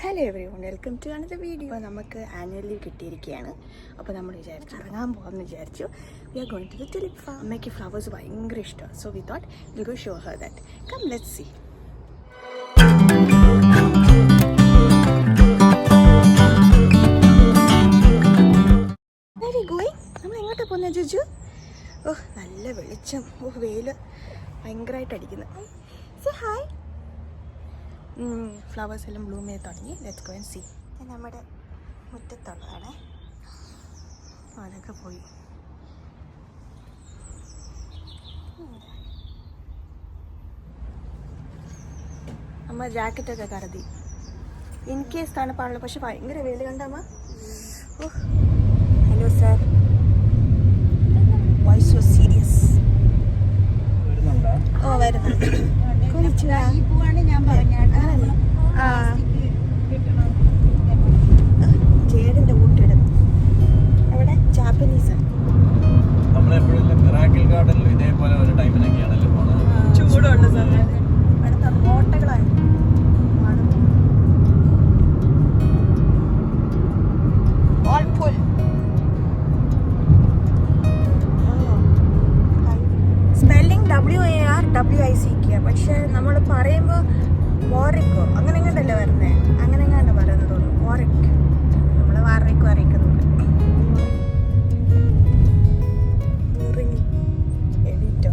Hello everyone, welcome to another video. അപ്പോൾ നമുക്ക് annual leave കിട്ടിയിരിക്കുകയാണ്. അപ്പോൾ നമ്മൾ വിചാരിച്ചു ഇറങ്ങാൻ പോകാമെന്ന് വിചാരിച്ചു. We are going to the tulip farm. അമ്മയ്ക്ക് ഫ്ലവേഴ്സ് ഭയങ്കര ഇഷ്ടമാണ്. So we thought will go show her that. Come let's see. Very going. നമ്മൾ എങ്ങോട്ടാണ് പോകുന്നത് ജുജു? ഓഹ് നല്ല വെളിച്ചം. ഓഹ് വെയിൽ ഭയങ്കരമായിട്ട് അടിക്കുന്നത്. Say hi. ഫ്ലവേഴ്സ് എല്ലാം ബ്ലൂം ചെയ്ത് തുടങ്ങി. Let's go and see. നമ്മുടെ മുറ്റത്തുള്ളതാണ്. അതൊക്കെ പോയി. അമ്മ ജാക്കറ്റൊക്കെ കരുതി ഇൻ കേസ് തണുപ്പാണല്ലോ. പക്ഷെ ഭയങ്കര വെയിൽ കണ്ടമ്മ. Oh hello sir, why so serious? ഓ വരുന്നുണ്ട്. ജേഡിന്റെ കൂട്ടിടും അവിടെ ജാപ്പനീസാണ്. ഇതേപോലെ ഒരു ടൈമിലൊക്കെയാണല്ലോ പോണത്. ചൂടുണ്ട് സമയത്ത്. അടുത്ത കോട്ടകളാണ്. സ്പെല്ലിംഗ് WARWICK, പക്ഷെ നമ്മൾ പറയുമ്പോൾ വാറിക്കോ അങ്ങനെ എങ്ങാണ്ടല്ലേ വരുന്നേ? അങ്ങനെ എങ്ങാണ്ട് പറയുന്നത് തോന്നുന്നു. വാറിക്. നമ്മൾ വാറിക്കോ അറിയിക്കുന്നുണ്ട്. എഡിറ്റോ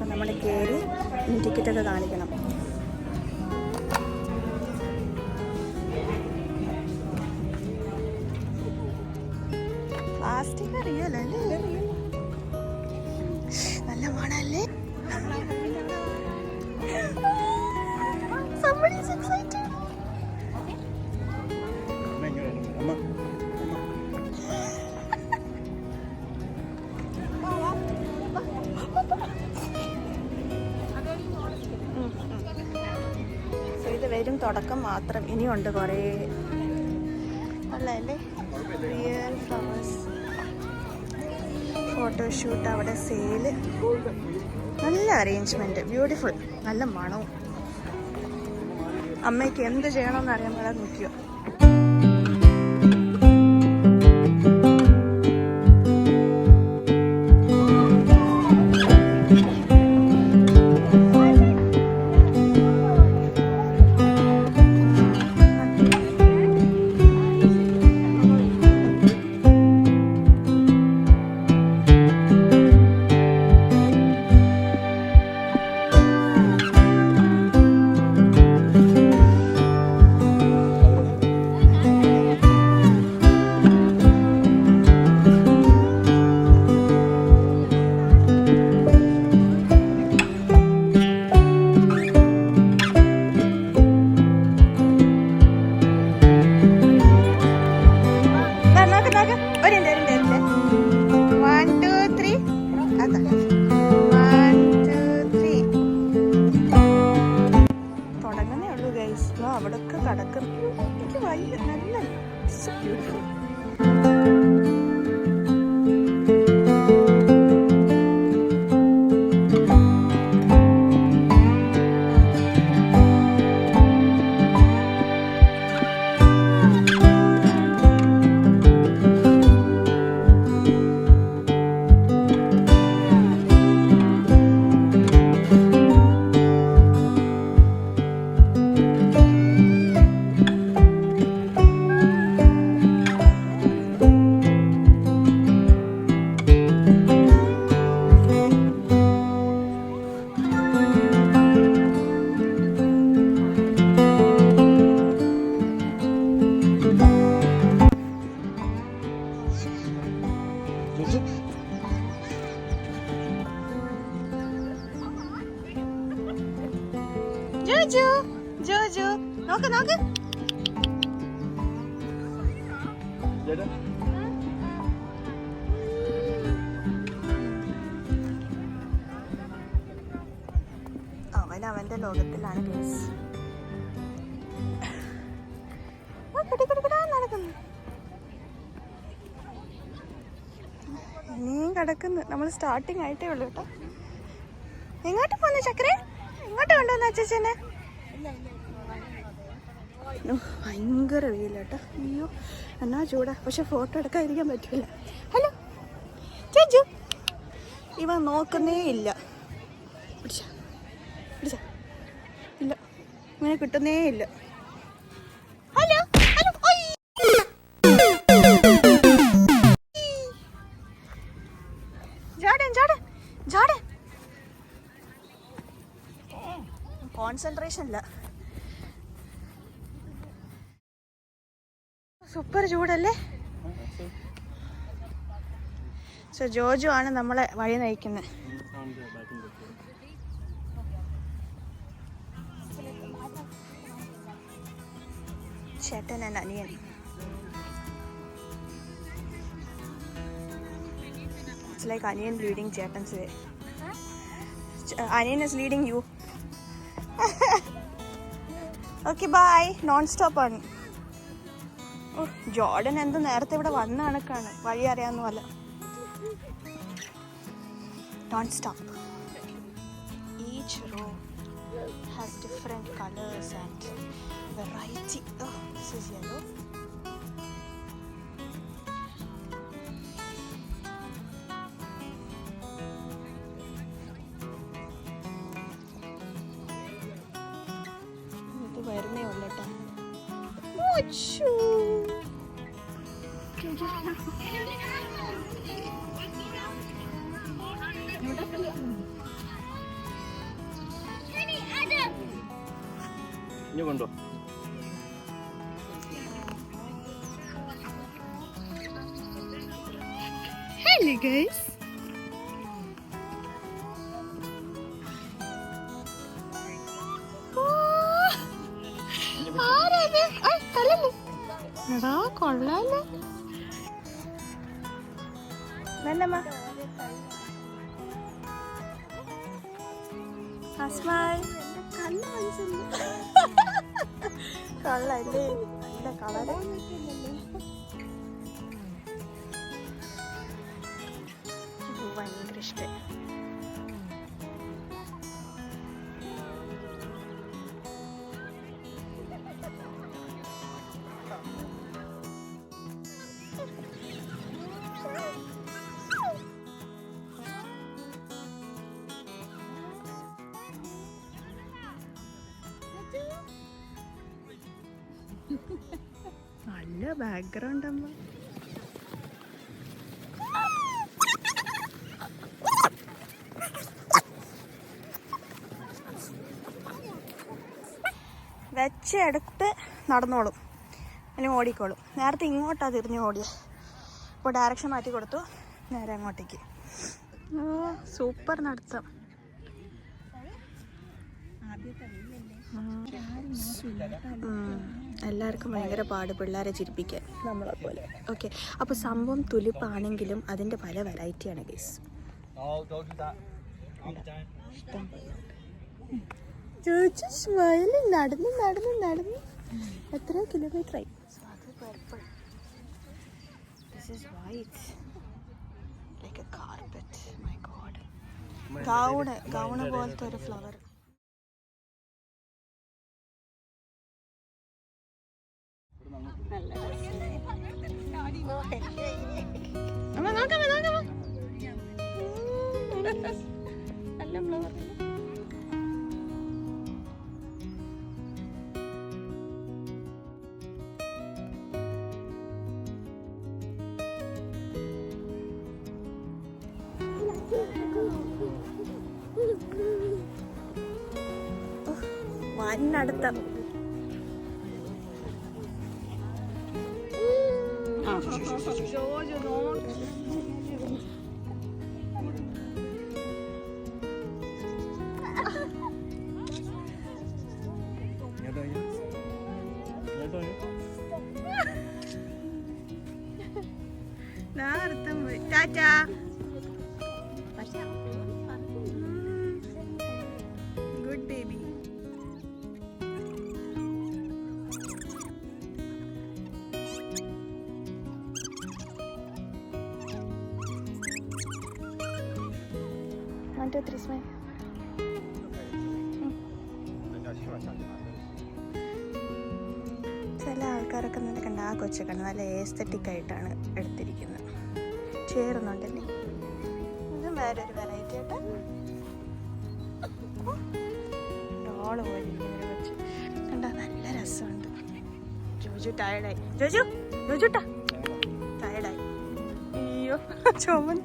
നമ്മൾ കയറി ടിക്കറ്റൊക്കെ കാണിക്കണം. പ്ലാസ്റ്റിക് അറിയാലോ അല്ലേ? നല്ല മണല്ലേ? Somebody is excited. ഇത് വരും തുടക്കം മാത്രം. ഇനിയുണ്ട് കുറേ. അല്ലേ റിയൽ ഫ്ലവേഴ്സ് ഫോട്ടോഷൂട്ട്. അവിടെ സെയില്. നല്ല അറേഞ്ച്മെന്റ്, ബ്യൂട്ടിഫുൾ. നല്ല മണവും. അമ്മയ്ക്ക് എന്ത് ചെയ്യണമെന്ന് അറിയാൻ പോലെ നോക്കിയോ. തുടങ്ങുന്നേ ഉള്ളൂ ഗൈസ്. അവിടൊക്കെ കടക്കും. എനിക്ക് വലിയ നല്ല ബ്യൂട്ടിഫുൾ. Juju, ജോജു നോക്ക് നോക്ക്. അവൻ അവന്റെ ലോകത്തിലാണ് ഗൈസ്. നടക്കുന്നു ഇനിയും കിടക്കുന്നു. നമ്മൾ സ്റ്റാർട്ടിങ് ആയിട്ടേ ഉള്ളു കേട്ടോ. എങ്ങോട്ട് പോന്നു ചക്കരെ? എങ്ങോട്ട് കൊണ്ടുവന്ന അച്ഛനെ? ഭയങ്കര വെയില കേട്ടോ. അയ്യോ എന്നാ ചൂടാ. പക്ഷെ ഫോട്ടോ എടുക്കാതിരിക്കാൻ പറ്റൂല. ഹലോ ചേച്ചു. ഇവ നോക്കുന്നേ ഇല്ല. പിടിച്ച പിടിച്ച ഇല്ല, ഇങ്ങനെ കിട്ടുന്നേ ഇല്ല. Hello hello. ജാടൻ ജാടൻ ജാടൻ. കോൺസെൻട്രേഷൻ ഇല്ല. സൂപ്പർ ചൂടല്ലേ? സോ ജോജു ആണ് നമ്മളെ വഴി നയിക്കുന്നത്. ചേട്ടൻ and അനിയൻ. It's like Aniyan leading Chetan's way. Aniyan is leading you. Okay, bye. Non-stop ആണ്. ജോർഡൻ എന്ത് നേരത്തെ ഇവിടെ വന്ന കണക്കാണ്. വഴി അറിയാവുന്ന പോലെ. Don't stop. Each row has different colors and variety. Oh, this is yellow. ഇത് വരുന്നേ ഉള്ളൂ കേട്ടോ. ഇനി കൊണ്ടോ. Hello guys. എടാ കൊള്ളാല്ലേ? വേണ്ടമ്മ. കൊള്ളല്ലേ? നല്ല കളറ്. ഭയങ്കര ഇഷ്ടം. നല്ല ബാക്ക്ഗ്രൗണ്ട് അമ്മ. വെച്ചെടുത്ത് നടന്നോളും, അല്ലെങ്കിൽ ഓടിക്കോളും. നേരത്തെ ഇങ്ങോട്ടാണ് തിരിഞ്ഞ് ഓടിയത്. ഇപ്പോൾ ഡയറക്ഷൻ മാറ്റി കൊടുത്തു, നേരെ അങ്ങോട്ടേക്ക്. സൂപ്പർ നടത്തം. എല്ലാവർക്കും ഭയങ്കര പാട് പിള്ളേരെ ചിരിപ്പിക്കാൻ നമ്മളെ പോലെ. ഓക്കെ, അപ്പോൾ സംഭവം തുലിപ്പാണെങ്കിലും അതിൻ്റെ പല വെറൈറ്റിയാണ് ഗൈസ്. ചോദിച്ചു സ്മൈല് നടന്ന് നടന്ന് നടന്ന് എത്ര കിലോമീറ്റർ ആയി. അത് purple. This is white like a carpet. My god. Gown പോലത്തെ ഒരു ഫ്ലവർ. നല്ല ഫ്ലവർ. വന്നടുത്ത tata. Good baby. One, two, three, smile. ചില ആൾക്കാരൊക്കെ നല്ല കണ്ട ആ കൊച്ചൊക്കെ നല്ല ഏസ്തറ്റിക് ആയിട്ടാണ് എടുത്തിരിക്കുന്നത്. ചേരുന്നുണ്ടല്ലേ. ഇതും വേറൊരു വെറൈറ്റി ആയിട്ട് ഡോള് പോലെ ഇരിക്കുന്നൊരു കൊച്ച് കണ്ട നല്ല രസമുണ്ട്. ജോജു ടയർഡായി. ജോജുട്ടാ ടയർഡായി. അയ്യോ ചുമന്ന്.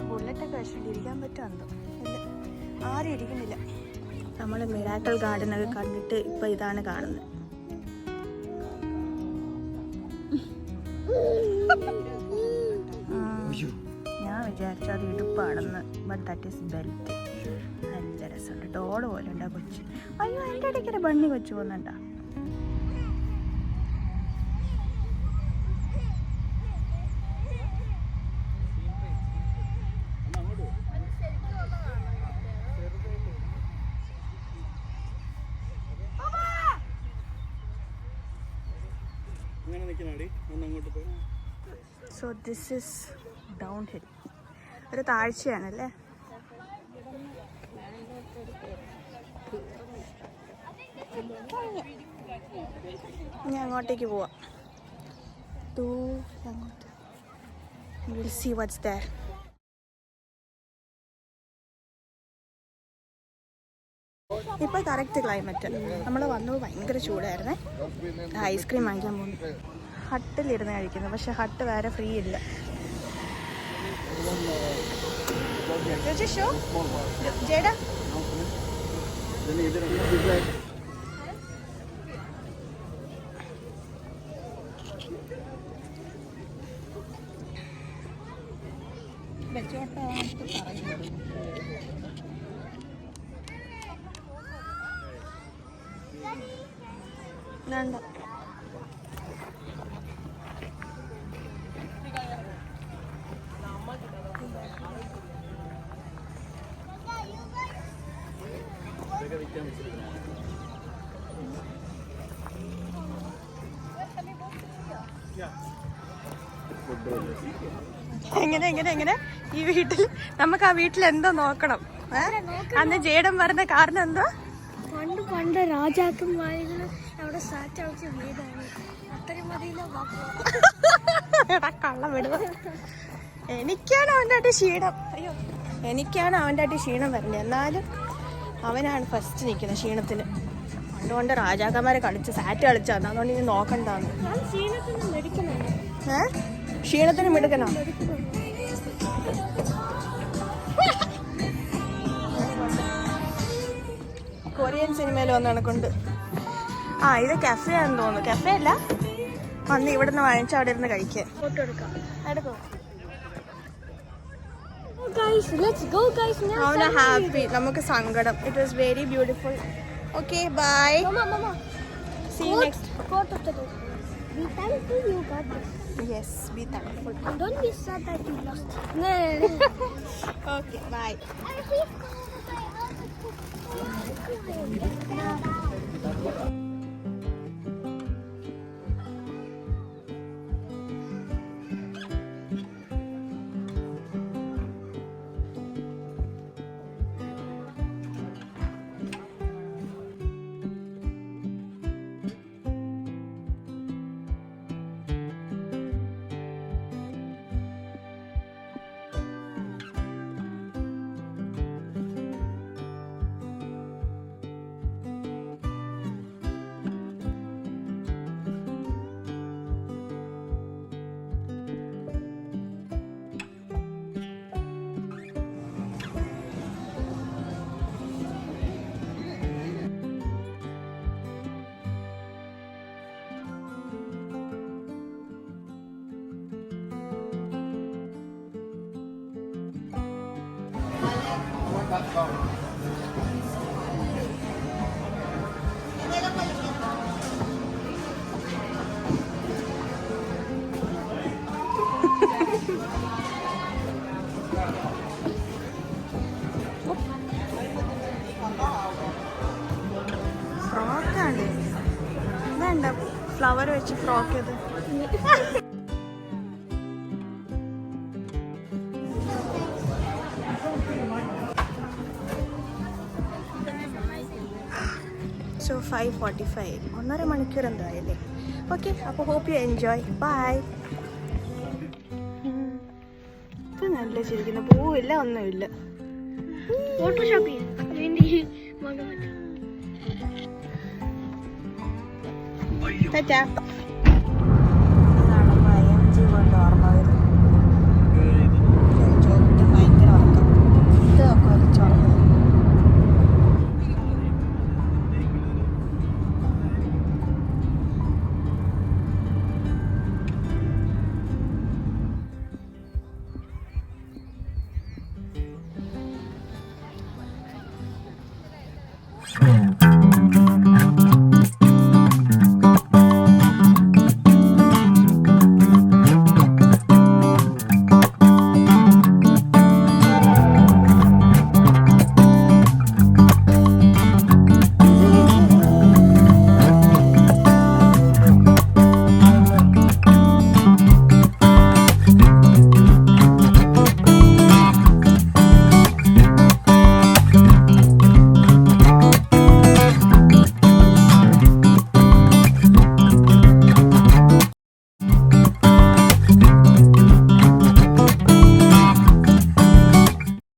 ബുള്ളറ്റൊക്കെ വെച്ചിട്ട് ഇരിക്കാൻ പറ്റുമെന്തോ ഇല്ല, ആരും ഇരിക്കുന്നില്ല. നമ്മൾ മിറാക്കിൾ ഗാർഡനൊക്കെ കണ്ടിട്ട് ഇപ്പം ഇതാണ് കാണുന്നത്. ഞാൻ വിചാരിച്ചു അത് ഇടുപ്പാണെന്ന്. But that is belt. നല്ല രസമുണ്ട്. ഡോള് പോലെ ഉണ്ട് ആ കൊച്ച്. അയ്യോ എൻ്റെ ഇടയ്ക്കൊരു ബണ്ണി കൊച്ചു പോകുന്നുണ്ടോ? So this is down hill. ഒരു താഴ്ചയാണല്ലേ. ഇനി അങ്ങോട്ടേക്ക് പോവാം. അങ്ങോട്ട്. Will see what's there. ഇപ്പോൾ കറക്റ്റ് ക്ലൈമറ്റ്. നമ്മൾ വന്നത് ഭയങ്കര ചൂടായിരുന്നേ. ഐസ്ക്രീം വാങ്ങിക്കാൻ പോകുന്നു. ഹട്ടിലിരുന്ന് കഴിക്കുന്നു. പക്ഷെ ഹട്ട് വേറെ ഫ്രീ ഇല്ല. ഷോ ജേടാ വേണ്ട. എങ്ങനെ ഈ വീട്ടിൽ നമുക്ക് ആ വീട്ടിൽ എന്തോ നോക്കണം. അന്ന് ജേടൻ പറഞ്ഞ കാരണം എന്തോ പണ്ട് രാജാക്കന്മാരുടെ അവിടെ സാറ്റടിച്ച വീടാണ്. അത്രയും മതിയില്ല കള്ളം വിടുക. എനിക്കാണ് അവൻ്റെ ആയിട്ട് ക്ഷീണം. അയ്യോ എനിക്കാണ് അവൻ്റെ ആയിട്ട് ക്ഷീണം വരണ്ടേ. എന്നാലും അവനാണ് ഫസ്റ്റ് നിൽക്കുന്നത് ക്ഷീണത്തിന്. പണ്ടുകൊണ്ട് രാജാക്കന്മാരെ കളിച്ച് സാറ്റ് കളിച്ചാന്ന്. അതുകൊണ്ട് ഇനി നോക്കണ്ടാന്ന്. ക്ഷീണത്തിന് മിടുക്കണോ? കൊറിയൻ സിനിമയിൽ വന്നാണ് കൊണ്ട്. ആ ഇത് കഫേ ആണെന്ന് തോന്നുന്നു. കഫേ അല്ല, വന്ന് ഇവിടുന്ന് വാങ്ങിച്ച അവിടെ ഇരുന്ന് കഴിക്കാൻ. ഫോട്ടോ എടുക്കാം. എടുക്കോ? Now അവന് ഹാപ്പി, നമുക്ക് സങ്കടം. It was very beautiful. Okay bye. See you next. Be thankful you got this. Yes, be thankful. And don't be sad that you lost. Okay, bye. Flower വെച്ച് ഫ്രോക്ക് ചെയ്ത്. So 5:45, 1.5 മണിക്കൂർ എന്തായാലേ. Okay, അപ്പോൾ hope you enjoy. By. ഇത് നല്ല ചിരിക്കുന്ന, പൂവില്ല ഒന്നുമില്ല. Photoshop ചെയ്യാം അതിൻ്റെ മകം പറ്റും. ടാറ്റാ. ഇതാണ് IMG കൊണ്ട് ഓർമ്മ വരുന്നത്. ഭയങ്കര ഉറക്കം. ഇതൊക്കെ വലിച്ചുറങ്ങും. Yeah.